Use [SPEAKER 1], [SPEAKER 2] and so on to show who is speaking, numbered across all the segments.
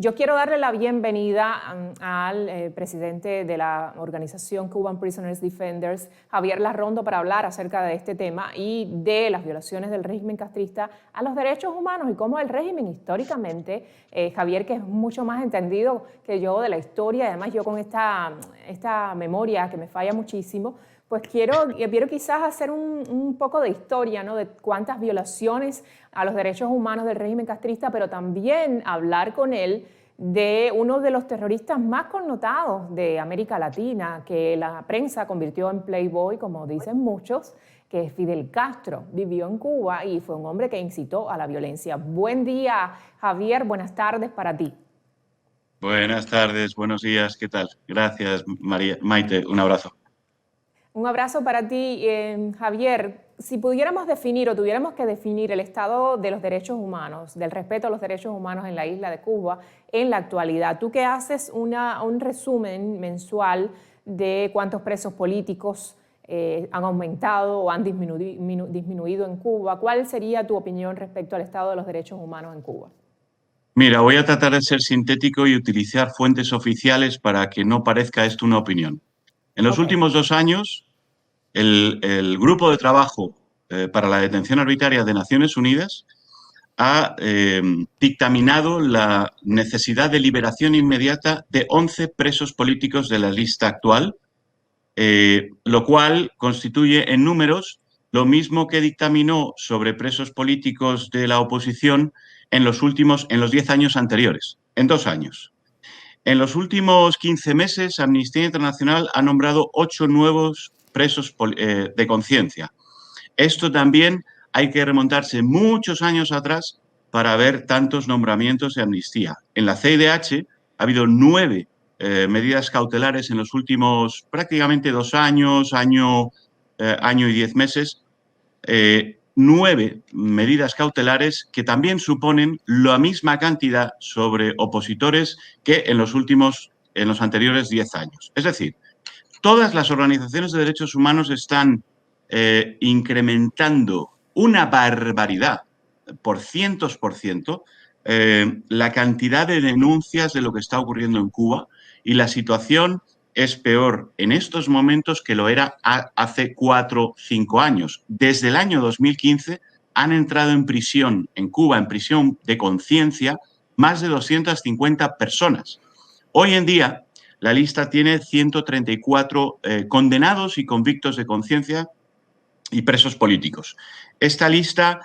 [SPEAKER 1] Yo quiero darle la bienvenida al presidente de la organización Cuban Prisoners Defenders, Javier Larrondo, para hablar acerca de este tema y de las violaciones del régimen castrista a los derechos humanos y cómo el régimen históricamente, Javier, que es mucho más entendido que yo de la historia, además yo con esta memoria que me falla muchísimo, pues quiero quizás hacer un poco de historia, ¿no? De cuántas violaciones a los derechos humanos del régimen castrista, pero también hablar con él de uno de los terroristas más connotados de América Latina, que la prensa convirtió en Playboy, como dicen muchos, que es Fidel Castro. Vivió en Cuba y fue un hombre que incitó a la violencia. Buen día, Javier, buenas tardes para ti.
[SPEAKER 2] Buenas tardes, buenos días, ¿qué tal? Gracias, María, Maite, un abrazo.
[SPEAKER 1] Un abrazo para ti, Javier. Si pudiéramos definir o tuviéramos que definir el estado de los derechos humanos, del respeto a los derechos humanos en la isla de Cuba en la actualidad, tú que haces un resumen mensual de cuántos presos políticos han aumentado o han disminuido en Cuba, ¿cuál sería tu opinión respecto al estado de los derechos humanos en Cuba?
[SPEAKER 2] Mira, voy a tratar de ser sintético y utilizar fuentes oficiales para que no parezca esto una opinión. En los
[SPEAKER 1] Ok.
[SPEAKER 2] últimos 2 años, el Grupo de Trabajo para la Detención Arbitraria de Naciones Unidas ha dictaminado la necesidad de liberación inmediata de 11 presos políticos de la lista actual, lo cual constituye en números lo mismo que dictaminó sobre presos políticos de la oposición en los 10 años anteriores, en 2 años. En los últimos 15 meses, Amnistía Internacional ha nombrado 8 nuevos presos de conciencia. Esto también hay que remontarse muchos años atrás para ver tantos nombramientos de amnistía. En la CIDH ha habido 9 medidas cautelares en los últimos prácticamente 2 años, año y 10 meses. 9 medidas cautelares que también suponen la misma cantidad sobre opositores que en los anteriores 10 años. Es decir, todas las organizaciones de derechos humanos están incrementando una barbaridad, por ciento, la cantidad de denuncias de lo que está ocurriendo en Cuba, y la situación es peor en estos momentos que lo era hace 4 o 5 años. Desde el año 2015 han entrado en prisión en Cuba, en prisión de conciencia, más de 250 personas. Hoy en día, la lista tiene 134 condenados y convictos de conciencia y presos políticos. Esta lista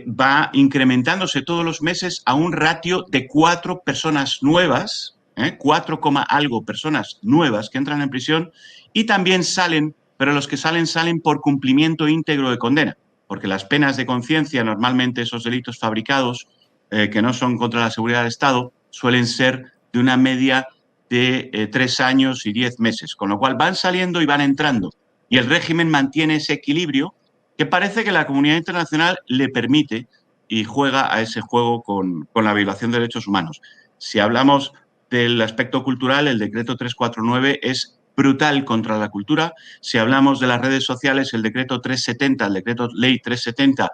[SPEAKER 2] va incrementándose todos los meses a un ratio de 4 personas nuevas, 4, algo personas nuevas que entran en prisión, y también salen, pero los que salen por cumplimiento íntegro de condena, porque las penas de conciencia, normalmente esos delitos fabricados que no son contra la seguridad del Estado, suelen ser de una media de 3 años y 10 meses, con lo cual van saliendo y van entrando. Y el régimen mantiene ese equilibrio que parece que la comunidad internacional le permite y juega a ese juego con la violación de derechos humanos. Si hablamos del aspecto cultural, el decreto 349 es brutal contra la cultura. Si hablamos de las redes sociales, el decreto 370, el decreto ley 370,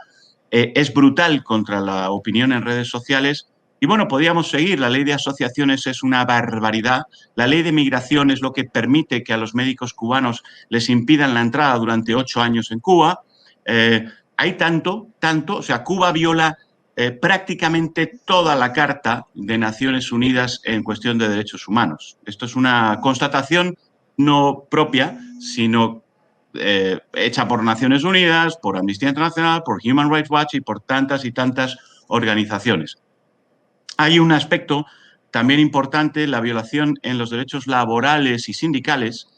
[SPEAKER 2] es brutal contra la opinión en redes sociales. Y bueno, podríamos seguir. La ley de asociaciones es una barbaridad. La ley de migración es lo que permite que a los médicos cubanos les impidan la entrada durante 8 años en Cuba. Hay tanto, o sea, Cuba viola prácticamente toda la Carta de Naciones Unidas en cuestión de derechos humanos. Esto es una constatación no propia, sino hecha por Naciones Unidas, por Amnistía Internacional, por Human Rights Watch y por tantas y tantas organizaciones. Hay un aspecto también importante, la violación en los derechos laborales y sindicales,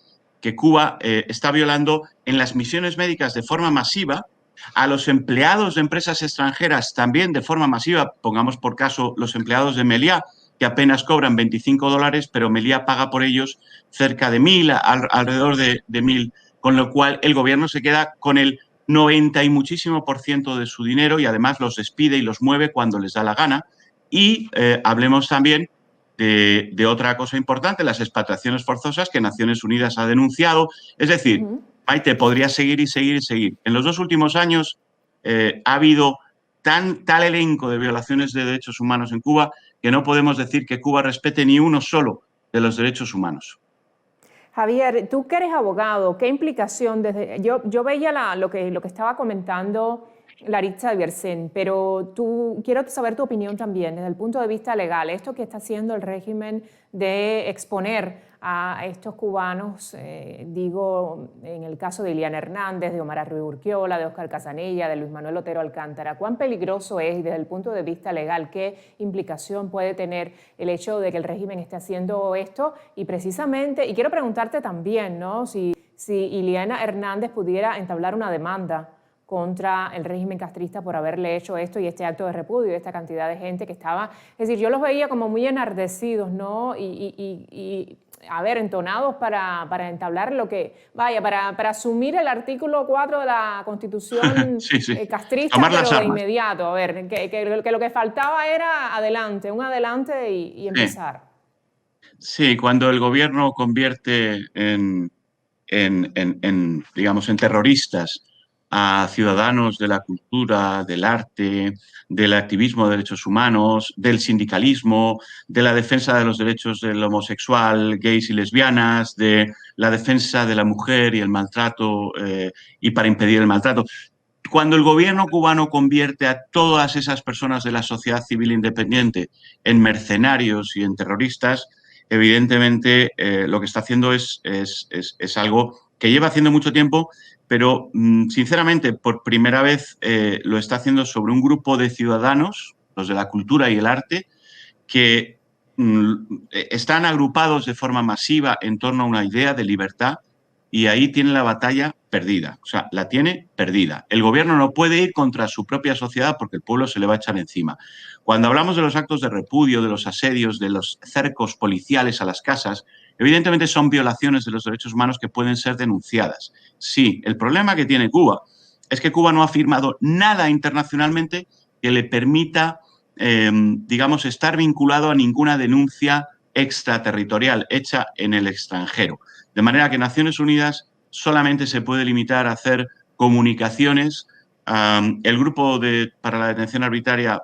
[SPEAKER 2] que Cuba está violando en las misiones médicas de forma masiva, a los empleados de empresas extranjeras también de forma masiva. Pongamos por caso los empleados de Meliá, que apenas cobran $25, pero Meliá paga por ellos cerca de 1.000, alrededor de 1.000, con lo cual el gobierno se queda con el 90 y muchísimo por ciento de su dinero y además los despide y los mueve cuando les da la gana. Y hablemos también de otra cosa importante, las expatriaciones forzosas que Naciones Unidas ha denunciado. Es decir, Maite, podría seguir y seguir y seguir. En los 2 últimos años ha habido tal elenco de violaciones de derechos humanos en Cuba que no podemos decir que Cuba respete ni uno solo de los derechos humanos.
[SPEAKER 1] Javier, tú que eres abogado, ¿qué implicación desde... Yo veía lo que estaba comentando Laritza de Biersen, pero quiero saber tu opinión también desde el punto de vista legal. Esto que está haciendo el régimen de exponer a estos cubanos, digo, en el caso de Iliana Hernández, de Omar Ruiz Urquiola, de Óscar Casanella, de Luis Manuel Otero Alcántara, ¿cuán peligroso es y desde el punto de vista legal qué implicación puede tener el hecho de que el régimen esté haciendo esto? Y precisamente, y quiero preguntarte también, ¿no? Si Iliana Hernández pudiera entablar una demanda contra el régimen castrista por haberle hecho esto y este acto de repudio y esta cantidad de gente que estaba... Es decir, yo los veía como muy enardecidos, ¿no? A ver, entonados para entablar lo que... Vaya, para asumir el artículo 4 de la Constitución
[SPEAKER 2] Sí, sí.
[SPEAKER 1] castrista,
[SPEAKER 2] Tomar las
[SPEAKER 1] pero de
[SPEAKER 2] armas.
[SPEAKER 1] inmediato. A ver, que lo que faltaba era adelante, un adelante y empezar.
[SPEAKER 2] Sí, cuando el gobierno convierte digamos, en terroristas a ciudadanos de la cultura, del arte, del activismo de derechos humanos, del sindicalismo, de la defensa de los derechos del homosexual, gays y lesbianas, de la defensa de la mujer y el maltrato y para impedir el maltrato. Cuando el gobierno cubano convierte a todas esas personas de la sociedad civil independiente en mercenarios y en terroristas, evidentemente lo que está haciendo es algo que lleva haciendo mucho tiempo, pero sinceramente por primera vez lo está haciendo sobre un grupo de ciudadanos, los de la cultura y el arte, que están agrupados de forma masiva en torno a una idea de libertad y ahí tiene la batalla perdida, o sea, la tiene perdida. El gobierno no puede ir contra su propia sociedad porque el pueblo se le va a echar encima. Cuando hablamos de los actos de repudio, de los asedios, de los cercos policiales a las casas, evidentemente son violaciones de los derechos humanos que pueden ser denunciadas. Sí, el problema que tiene Cuba es que Cuba no ha firmado nada internacionalmente que le permita digamos, estar vinculado a ninguna denuncia extraterritorial hecha en el extranjero. De manera que Naciones Unidas solamente se puede limitar a hacer comunicaciones. El grupo para la detención arbitraria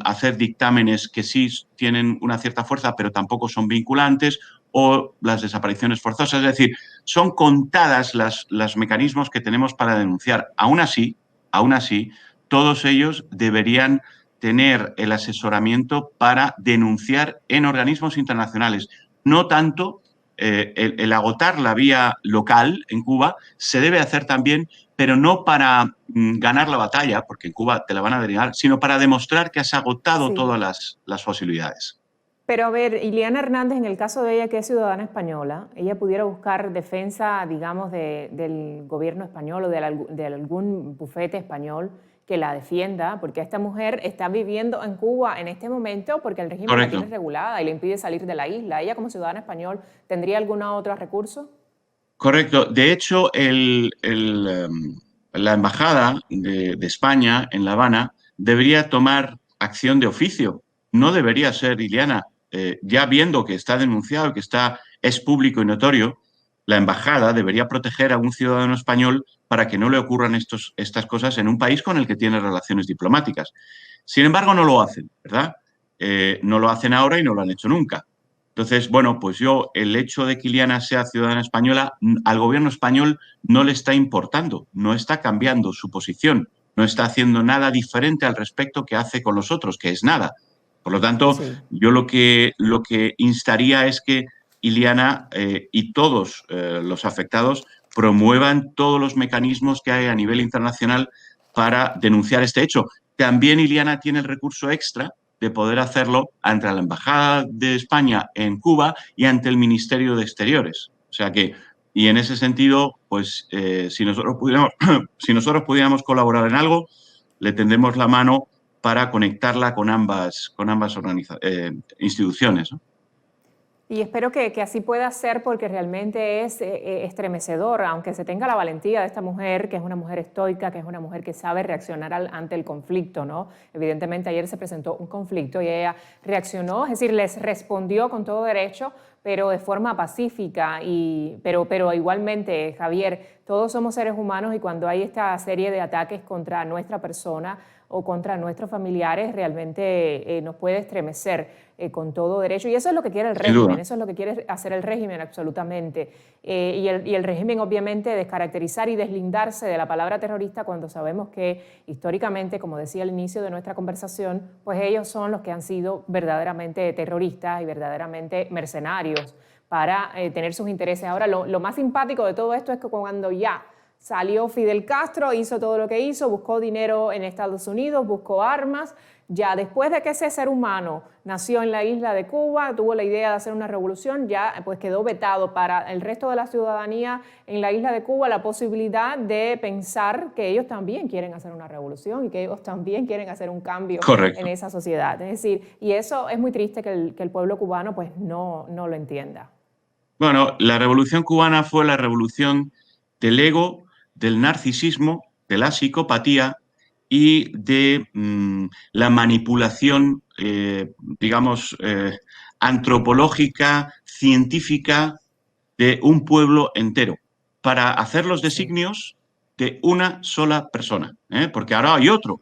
[SPEAKER 2] hacer dictámenes que sí tienen una cierta fuerza, pero tampoco son vinculantes, o las desapariciones forzosas. Es decir, son contadas los mecanismos que tenemos para denunciar. Aún así, todos ellos deberían tener el asesoramiento para denunciar en organismos internacionales. No tanto el agotar la vía local en Cuba se debe hacer también, pero no para ganar la batalla, porque en Cuba te la van a denegar, sino para demostrar que has agotado
[SPEAKER 1] Sí.
[SPEAKER 2] todas las posibilidades.
[SPEAKER 1] Pero a ver, Iliana Hernández, en el caso de ella, que es ciudadana española, ella pudiera buscar defensa, digamos, del gobierno español o de algún bufete español que la defienda, porque esta mujer está viviendo en Cuba en este momento porque el régimen la
[SPEAKER 2] Correcto.
[SPEAKER 1] tiene regulada y le impide salir de la isla. ¿Ella como ciudadana español tendría algún otro recurso?
[SPEAKER 2] Correcto. De hecho, la Embajada de España en La Habana debería tomar acción de oficio. No debería ser, Iliana, ya viendo que está denunciado, que es público y notorio, la Embajada debería proteger a un ciudadano español para que no le ocurran estas cosas en un país con el que tiene relaciones diplomáticas. Sin embargo, no lo hacen, ¿verdad? No lo hacen ahora y no lo han hecho nunca. Entonces, bueno, pues el hecho de que Iliana sea ciudadana española, al gobierno español no le está importando, no está cambiando su posición, no está haciendo nada diferente al respecto que hace con los otros, que es nada. Por lo tanto,
[SPEAKER 1] Sí.
[SPEAKER 2] yo lo que instaría es que Iliana y todos los afectados promuevan todos los mecanismos que hay a nivel internacional para denunciar este hecho. También Iliana tiene el recurso extra de poder hacerlo ante la Embajada de España en Cuba y ante el Ministerio de Exteriores. O sea que, y en ese sentido, pues si nosotros pudiéramos colaborar en algo, le tendemos la mano para conectarla con ambas instituciones, ¿no?
[SPEAKER 1] Y espero que así pueda ser porque realmente es estremecedor, aunque se tenga la valentía de esta mujer, que es una mujer estoica, que es una mujer que sabe reaccionar ante el conflicto, ¿no? Evidentemente ayer se presentó un conflicto y ella reaccionó, es decir, les respondió con todo derecho, pero de forma pacífica. Pero igualmente, Javier, todos somos seres humanos y cuando hay esta serie de ataques contra nuestra persona o contra nuestros familiares, realmente nos puede estremecer con todo derecho. Y eso es lo que quiere el
[SPEAKER 2] Sin duda.
[SPEAKER 1] régimen, eso es lo que quiere hacer el régimen absolutamente. Y el régimen obviamente descaracterizar y deslindarse de la palabra terrorista cuando sabemos que históricamente, como decía al inicio de nuestra conversación, pues ellos son los que han sido verdaderamente terroristas y verdaderamente mercenarios para tener sus intereses. Ahora, lo más simpático de todo esto es que cuando ya salió Fidel Castro, hizo todo lo que hizo, buscó dinero en Estados Unidos, buscó armas. Ya después de que ese ser humano nació en la isla de Cuba, tuvo la idea de hacer una revolución, ya pues quedó vetado para el resto de la ciudadanía en la isla de Cuba la posibilidad de pensar que ellos también quieren hacer una revolución y que ellos también quieren hacer un cambio
[SPEAKER 2] Correcto.
[SPEAKER 1] en esa sociedad. Es decir, y eso es muy triste que el pueblo cubano pues no lo entienda.
[SPEAKER 2] Bueno, la revolución cubana fue la revolución del ego, del narcisismo, de la psicopatía y de la manipulación, digamos, antropológica, científica de un pueblo entero para hacer los designios de una sola persona, ¿eh? Porque ahora hay otro,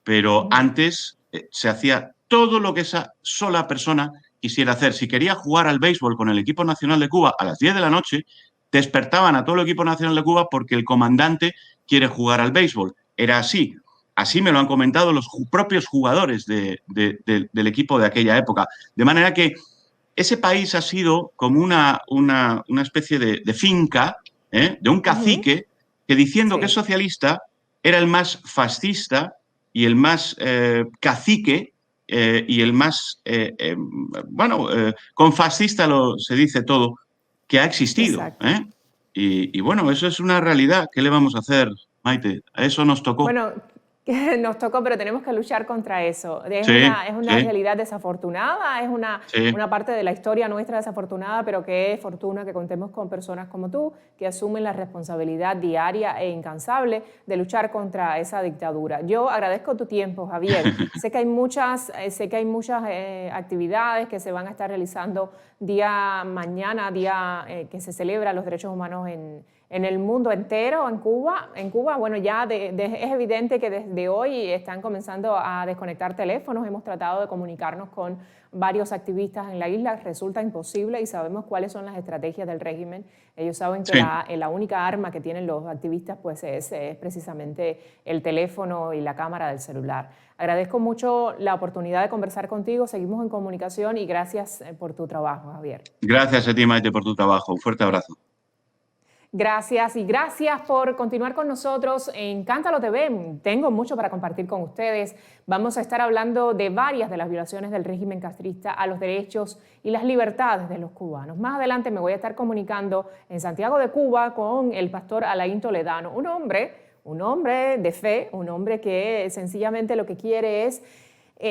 [SPEAKER 2] pero antes se hacía todo lo que esa sola persona quisiera hacer. Si quería jugar al béisbol con el equipo nacional de Cuba a las 10 de la noche, despertaban a todo el equipo nacional de Cuba porque el comandante quiere jugar al béisbol. Era así. Así me lo han comentado los propios jugadores del equipo de aquella época. De manera que ese país ha sido como una especie de finca, de un cacique, que diciendo que es socialista era el más fascista y el más cacique y el más, con fascista se dice todo, que ha existido. Y bueno, eso es una realidad. ¿Qué le vamos a hacer, Maite? A eso nos tocó.
[SPEAKER 1] Bueno, nos tocó, pero tenemos que luchar contra eso. Es
[SPEAKER 2] Sí,
[SPEAKER 1] una
[SPEAKER 2] sí,
[SPEAKER 1] realidad desafortunada, es
[SPEAKER 2] sí.
[SPEAKER 1] una parte de la historia nuestra desafortunada, pero que es fortuna que contemos con personas como tú, que asumen la responsabilidad diaria e incansable de luchar contra esa dictadura. Yo agradezco tu tiempo, Javier. Sé que hay muchas actividades que se van a estar realizando mañana, día que se celebra los derechos humanos en el mundo entero, en Cuba. En Cuba, bueno, ya es evidente que desde hoy están comenzando a desconectar teléfonos. Hemos tratado de comunicarnos con varios activistas en la isla. Resulta imposible y sabemos cuáles son las estrategias del régimen. Ellos saben que la única arma que tienen los activistas pues es precisamente el teléfono y la cámara del celular. Agradezco mucho la oportunidad de conversar contigo. Seguimos en comunicación y gracias por tu trabajo, Javier.
[SPEAKER 2] Gracias a ti, Maite, por tu trabajo. Un fuerte abrazo.
[SPEAKER 1] Gracias y gracias por continuar con nosotros en Cántalo TV. Tengo mucho para compartir con ustedes. Vamos a estar hablando de varias de las violaciones del régimen castrista a los derechos y las libertades de los cubanos. Más adelante me voy a estar comunicando en Santiago de Cuba con el pastor Alain Toledano, un hombre de fe, un hombre que sencillamente lo que quiere es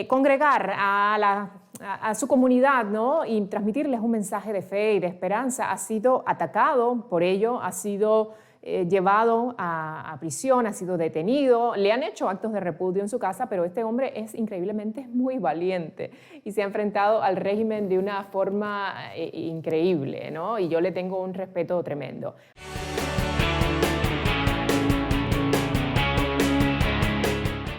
[SPEAKER 1] congregar a su comunidad, ¿no? Y transmitirles un mensaje de fe y de esperanza. Ha sido atacado por ello, ha sido llevado a prisión, ha sido detenido, le han hecho actos de repudio en su casa, pero este hombre es increíblemente muy valiente y se ha enfrentado al régimen de una forma increíble, ¿no? Y yo le tengo un respeto tremendo.